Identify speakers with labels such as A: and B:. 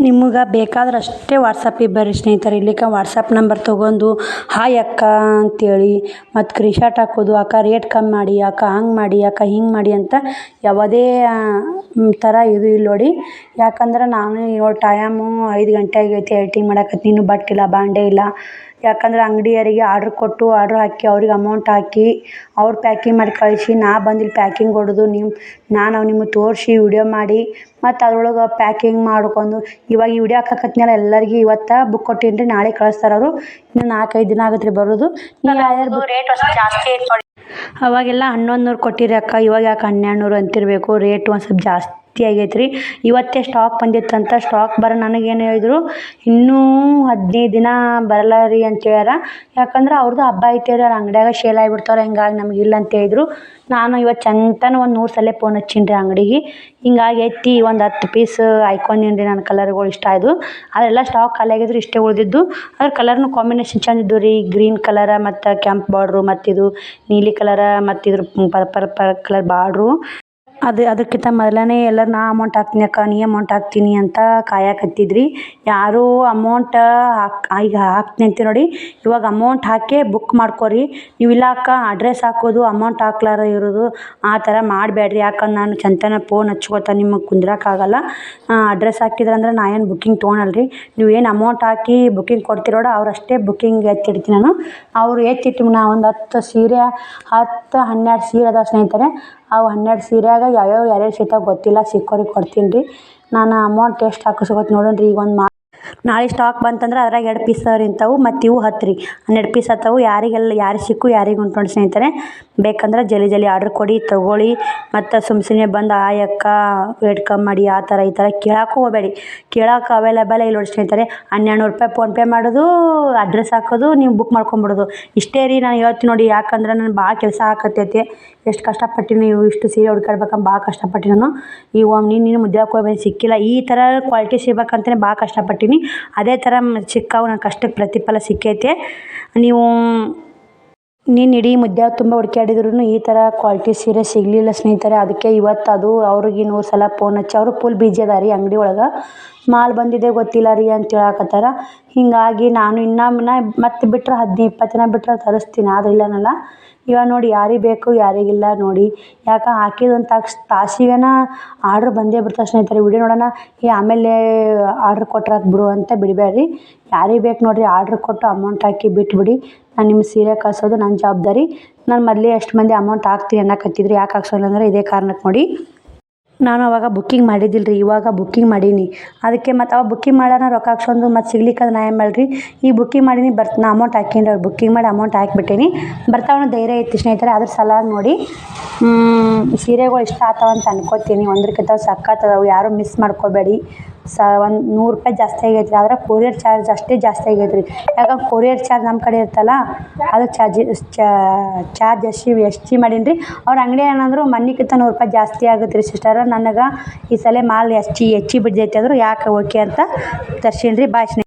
A: ನಿಮಗೆ ಬೇಕಾದ್ರಷ್ಟೇ ವಾಟ್ಸಪ್ಪಿಗೆ ಬರ್ರಿ ಸ್ನೇಹಿತರೆ. ಇಲ್ಲಿಕ ವಾಟ್ಸಪ್ ನಂಬರ್ ತೊಗೊಂಡು ಹಾಯ್ ಅಕ್ಕ ಅಂತೇಳಿ ಮತ್ತು ಸ್ಕ್ರೀನ್ಶಾಟ್ ಹಾಕೋದು, ಅಕ್ಕ ರೇಟ್ ಕಮ್ಮಿ ಮಾಡಿ, ಅಕ್ಕ ಹಂಗೆ ಮಾಡಿ, ಅಕ್ಕ ಹಿಂಗೆ ಮಾಡಿ ಅಂತ ಯಾವುದೇ ಥರ ಇದು ಇಲ್ಲ ನೋಡಿ. ಯಾಕಂದ್ರೆ ನಾನು ಇವಾಗ ಟೈಮು 5 ಗಂಟೆ ಆಗೈತಿ, ಎಡಿಟಿಂಗ್ ಮಾಡಕತ್ತೀನಿ, ಇನ್ನೂ ಬಟ್ಟಿಲ್ಲ, ಬಾಂಡೆ ಇಲ್ಲ. ಯಾಕಂದ್ರೆ ಅಂಗಡಿಯವರಿಗೆ ಆರ್ಡ್ರ್ ಕೊಟ್ಟು ಆರ್ಡ್ರ್ ಹಾಕಿ ಅವ್ರಿಗೆ ಅಮೌಂಟ್ ಹಾಕಿ ಅವ್ರು ಪ್ಯಾಕಿಂಗ್ ಮಾಡಿ ಕಳಿಸಿ ನಾ ಬಂದಿಲ್ಲಿ ಪ್ಯಾಕಿಂಗ್ ಹೊಡೆದು ನಾನು ನಿಮಗೆ ತೋರಿಸಿ ವಿಡಿಯೋ ಮಾಡಿ ಮತ್ತು ಅದ್ರೊಳಗೆ ಪ್ಯಾಕಿಂಗ್ ಮಾಡ್ಕೊಂಡು ಇವಾಗ ಈ ವಿಡಿಯೋ ಹಾಕಕತ್ನಲ್ಲ ಎಲ್ಲರಿಗೆ ಇವತ್ತು ಬುಕ್ ಕೊಟ್ಟೀನಿ ರೀ, ನಾಳೆ ಕಳಿಸ್ತಾರೆ ಅವರು. ಇನ್ನು 4-5 ದಿನ ಆಗತ್ತೆ ರೀ ಬರೋದು. ರೇಟ್ ಜಾಸ್ತಿ ಐತೆ ನೋಡಿ. ಅವಾಗೆಲ್ಲ 1100 ಕೊಟ್ಟಿರಿ ಅಕ್ಕ, ಇವಾಗ ಯಾಕೆ 1200 ಅಂತಿರಬೇಕು. ರೇಟ್ ಒಂದು ಸ್ವಲ್ಪ ಜಾಸ್ತಿ ಆಗೈತೆ ರೀ. ಇವತ್ತೇ ಸ್ಟಾಕ್ ಬಂದಿತ್ತಂತ. ಸ್ಟಾಕ್ ನನಗೇನು ಹೇಳಿದ್ರು ಇನ್ನೂ 15 ದಿನ ಬರಲ್ಲ ರೀ ಅಂತ ಹೇಳ್ಯಾರ. ಯಾಕಂದ್ರೆ ಅವ್ರದ್ದು ಹಬ್ಬ ಐತೆ ರೀ, ಅವ್ರ ಅಂಗಡಿಯಾಗ ಶೇಲ್ ಆಗಿಬಿಡ್ತಾವ್ರೆ, ಹಿಂಗಾಗಿ ನಮಗಿಲ್ಲ ಅಂತ ಹೇಳಿದ್ರು. ನಾನು ಇವತ್ತು ಚಂತನ ಒಂದು 100 ಸಲ ಫೋನ್ ಹಚ್ಚೀನಿ ರೀ ಅಂಗಡಿಗೆ. ಹಿಂಗಾಗಿ ಎತ್ತಿ ಒಂದು 10 ಪೀಸ್ ಆಯ್ಕೊಂಡೀನಿ ರೀ. ನನ್ನ ಕಲರ್ಗಳು ಇಷ್ಟ ಆಯಿತು. ಅದೆಲ್ಲ ಸ್ಟಾಕ್ ಖಾಲಿ ಆಗಿದ್ರು, ಇಷ್ಟೇ ಉಳಿದಿದ್ದು. ಅದ್ರ ಕಲರ್ನು ಕಾಂಬಿನೇಷನ್ ಚಂದ ಇದ್ದು ರೀ. ಗ್ರೀನ್ ಕಲರ ಮತ್ತು ಕೆಂಪು ಬಾರ್ಡ್ರು ಮತ್ತಿದು ನೀಲಿ ಕಲರ ಮತ್ತಿದ್ರ ಪರ್ಪಲ್ ಕಲರ್ ಬಾರ್ಡ್ರು. ಅದಕ್ಕಿಂತ ಮೊದಲನೇ ಎಲ್ಲರೂ ನಾ ಅಮೌಂಟ್ ಹಾಕ್ತೀನಿ ಅಕ್ಕ, ನೀ ಅಮೌಂಟ್ ಹಾಕ್ತೀನಿ ಅಂತ ಕಾಯಕತ್ತಿದ್ರಿ. ಯಾರೂ ಅಮೌಂಟ್ ಈಗ ಹಾಕ್ತೀನಿ ಅಂತೀವಿ ನೋಡಿ. ಇವಾಗ ಅಮೌಂಟ್ ಹಾಕಿ ಬುಕ್ ಮಾಡ್ಕೊರಿ. ನೀವು ಇಲ್ಲ ಅಕ್ಕ ಅಡ್ರೆಸ್ ಹಾಕೋದು ಅಮೌಂಟ್ ಹಾಕ್ಲಾರ ಇರೋದು ಆ ಥರ ಮಾಡಬೇಡ್ರಿ. ಯಾಕಂದ್ರೆ ನಾನು ಚಂತನ ಫೋನ್ ಹಚ್ಕೋತ ನಿಮಗೆ ಕುಂದ್ರಕ್ಕಾಗಲ್ಲ. ಅಡ್ರೆಸ್ ಹಾಕಿದ್ರಂದ್ರೆ ನಾ ಏನು ಬುಕ್ಕಿಂಗ್ ತೊಗೊಳಲ್ರಿ. ನೀವು ಏನು ಅಮೌಂಟ್ ಹಾಕಿ ಬುಕ್ಕಿಂಗ್ ಕೊಡ್ತಿರೋಡ ಅವರಷ್ಟೇ ಬುಕ್ಕಿಂಗ್ ಎತ್ತಿಡ್ತೀನಿ ನಾನು. ಅವರು ಎತ್ತಿಟ್ಟು ನಾ ಒಂದು 10 ಸೀರೆ 10-12 ಸೀರೆ ಅದಾವ ಸ್ನೇಹಿತರೆ. ಅವು 12 ಸೀರೆಯಾಗ ಯಾರ್ಯಾರು ಸಿಗ್ತಾವೆ ಗೊತ್ತಿಲ್ಲ, ಸಿಕ್ಕೋರಿಗೆ ಕೊಡ್ತೀನಿ ರೀ. ನಾನು ಅಮೌಂಟ್ ಎಷ್ಟು ಹಾಕಿಸ್ಕೊತ ನೋಡೋಣ ರೀ. ಈಗ ಒಂದು ನಾಳೆ ಸ್ಟಾಕ್ ಬಂತಂದ್ರೆ ಅದ್ರಾಗ 2 ಪೀಸ್ ಇಂಥವು ಮತ್ತು ಇವು 10 ರೀ. 12 ಪೀಸ್ ಆತವು. ಯಾರಿಗೆ ಸಿಕ್ಕು ಯಾರಿಗೆ ಉಂಟು ನೋಡಿ ಸ್ನೇಹಿತರೆ. ಬೇಕಂದ್ರೆ ಜಲ್ದಿ ಆರ್ಡ್ರ್ ಕೊಡಿ, ತೊಗೊಳ್ಳಿ. ಮತ್ತು ಸುಮ್ಮನೆ ಬಂದು ಆಯಕ್ಕ ರೇಟ್ ಕಮ್ಮಿ ಮಾಡಿ ಆ ಥರ ಈ ಥರ ಕೇಳೋಕ್ಕೂ ಹೋಗಬೇಡಿ. ಕೇಳೋಕೆ ಅವೈಲೇಬಲ್ ಇಲ್ಲ ನೋಡಿ ಸ್ನೇಹಿತರೆ. 1200 ರೂಪಾಯಿ ಫೋನ್ಪೇ ಮಾಡೋದು, ಅಡ್ರೆಸ್ ಹಾಕೋದು, ನೀವು ಬುಕ್ ಮಾಡ್ಕೊಂಬಿಡೋದು ಇಷ್ಟೇ ರೀ. ನಾನು ಹೇಳ್ತೀನಿ ನೋಡಿ. ಯಾಕಂದ್ರೆ ನಾನು ಭಾಳ ಕೆಲಸ ಆಕತ್ತೈತಿ. ಎಷ್ಟು ಕಷ್ಟಪಟ್ಟಿನಿ, ನೀವು ಇಷ್ಟು ಸೀರೆ ಹುಡ್ಕಾಡ್ಬೇಕಂತ ಭಾಳ ಕಷ್ಟಪಟ್ಟು ನಾನು ಈಗ ನೀನು ಮುದ್ದೆ ಹೋಗ್ಬೇಕು ಸಿಕ್ಕಿಲ್ಲ. ಈ ಥರ ಕ್ವಾಲಿಟಿ ಸಿಗ್ಬೇಕಂತಲೇ ಭಾಳ ಕಷ್ಟಪಟ್ಟೀನಿ. ಅದೇ ಥರ ಸಿಕ್ಕಾವು ನನ್ನ ಕಷ್ಟಕ್ಕೆ ಪ್ರತಿಫಲ ಸಿಕ್ಕೈತೆ. ನೀವು ಇಡೀ ಮುದ್ದೆ ತುಂಬ ಹುಡುಕಾಡಿದ್ರು ಈ ಥರ ಕ್ವಾಲಿಟಿ ಸೀರೆ ಸಿಗಲಿಲ್ಲ ಸ್ನೇಹಿತರೆ. ಅದಕ್ಕೆ ಇವತ್ತು ಅದು ಅವ್ರಿಗೆ 100 ಸಲ ಫೋನ್ ಹಚ್ಚಿ ಅವರು ಫುಲ್ ಬಿಜಿ ಅದ ರೀ ಅಂಗಡಿ ಒಳಗೆ. ಮಾಲ್ ಬಂದಿದೆ ಗೊತ್ತಿಲ್ಲ ರೀ ಅಂತ ಹೇಳಕತ್ತಾರ. ಹೀಗಾಗಿ ನಾನು ಮತ್ತೆ ಬಿಟ್ಟರೆ 15-20 ದಿನ ಬಿಟ್ಟರೆ ತರಿಸ್ತೀನಿ, ಆದ್ರೆ ಇಲ್ಲನಲ್ಲ. ಇವಾಗ ನೋಡಿ ಯಾರಿಗೆ ಬೇಕು ಯಾರಿಗಿಲ್ಲ ನೋಡಿ. ಯಾಕೆ ಹಾಕಿದಂಥ ತಾಸಿಗೆನ ಆರ್ಡ್ರ್ ಬಂದೇ ಬಿಡ್ತಾರೆ ಸ್ನೇಹಿತರೆ. ವಿಡಿಯೋ ನೋಡೋಣ ಆಮೇಲೆ ಆರ್ಡ್ರ್ ಕೊಟ್ರೆ ಬಿಡು ಅಂತ ಬಿಡಬೇಡ್ರಿ. ಯಾರಿಗೆ ಬೇಕು ನೋಡಿರಿ ಆರ್ಡ್ರ್ ಕೊಟ್ಟು ಅಮೌಂಟ್ ಹಾಕಿ ಬಿಟ್ಬಿಡಿ. ನಾನು ನಿಮ್ಮ ಸೀರೆ ಕಳ್ಸೋದು ನನ್ನ ಜವಾಬ್ದಾರಿ. ನಾನು ಮೊದಲೇ ಎಷ್ಟು ಮಂದಿ ಅಮೌಂಟ್ ಹಾಕ್ತೀನಿ ಅನ್ನಕತ್ತಿದ್ರು. ಯಾಕೆ ಹಾಕ್ಸೋಲ್ಲ ಅಂದರೆ ಇದೇ ಕಾರಣಕ್ಕೆ ನೋಡಿ. ನಾನು ಅವಾಗ ಬುಕ್ಕಿಂಗ್ ಮಾಡಿದ್ದಿಲ್ಲ ರೀ, ಇವಾಗ ಬುಕ್ಕಿಂಗ್ ಮಾಡೀನಿ. ಅದಕ್ಕೆ ಮತ್ತು ಅವಾಗ ಬುಕ್ಕಿಂಗ್ ಮಾಡೋಣ ರೊಕ್ಕ ಹಾಕ್ಸೊಂದು ಮತ್ತು ಸಿಗ್ಲಿಕ್ಕೆ ನಾ ಏನು ಮಾಡಲಿ. ಈಗ ಬುಕ್ಕಿಂಗ್ ಮಾಡೀನಿ ನಾ ಅಮೌಂಟ್ ಹಾಕೀನಿ ರೀ. ಬುಕ್ಕಿಂಗ್ ಮಾಡಿ ಅಮೌಂಟ್ ಹಾಕಿಬಿಟ್ಟೀನಿ. ಬರ್ತಾವನ್ನೋ ಧೈರ್ಯ ಐತಿ ಸ್ನೇಹಿತರೆ. ಅದ್ರ ಸಲಾಗಿ ನೋಡಿ ಸೀರೆಗಳು ಇಷ್ಟ ಆಗ್ತಾವಂತ ಅನ್ಕೋತೀನಿ. ಒಂದಕ್ಕಿಂತ ಸಕ್ಕತ್ತದವು, ಯಾರೂ ಮಿಸ್ ಮಾಡ್ಕೋಬೇಡಿ. ಒಂದು 100 ರೂಪಾಯಿ ಜಾಸ್ತಿ ಆಗೈತೆ ರೀ. ಆದ್ರೆ ಕೊರಿಯರ್ ಚಾರ್ಜ್ ಅಷ್ಟೇ ಜಾಸ್ತಿ ಆಗೈತೆ ರೀ. ಯಾಕಂದ್ರೆ ಕೊರಿಯರ್ ಚಾರ್ಜ್ ನಮ್ಮ ಕಡೆ ಇರ್ತಲ್ಲ, ಅದು ಚಾರ್ಜ್ ಎಷ್ಟು ಮಾಡೀನಿ ರೀ. ಅವ್ರ ಅಂಗಡಿ ಏನಂದ್ರು ಮನೆಗಿಂತ 100 ರೂಪಾಯಿ ಜಾಸ್ತಿ ಆಗುತ್ತೆ ರೀ ಸಿಸ್ಟರ. ನನಗೆ ಈ ಸಲ ಮಾಲ್ ಹೆಚ್ಚಿ ಬಿದ್ದೈತೆ ಅಂದರು ಯಾಕೆ ಓಕೆ ಅಂತ ತರ್ಸೀನಿ ರೀ. ಬಾಯ್ ಸ್ನೇಹಿತರೆ.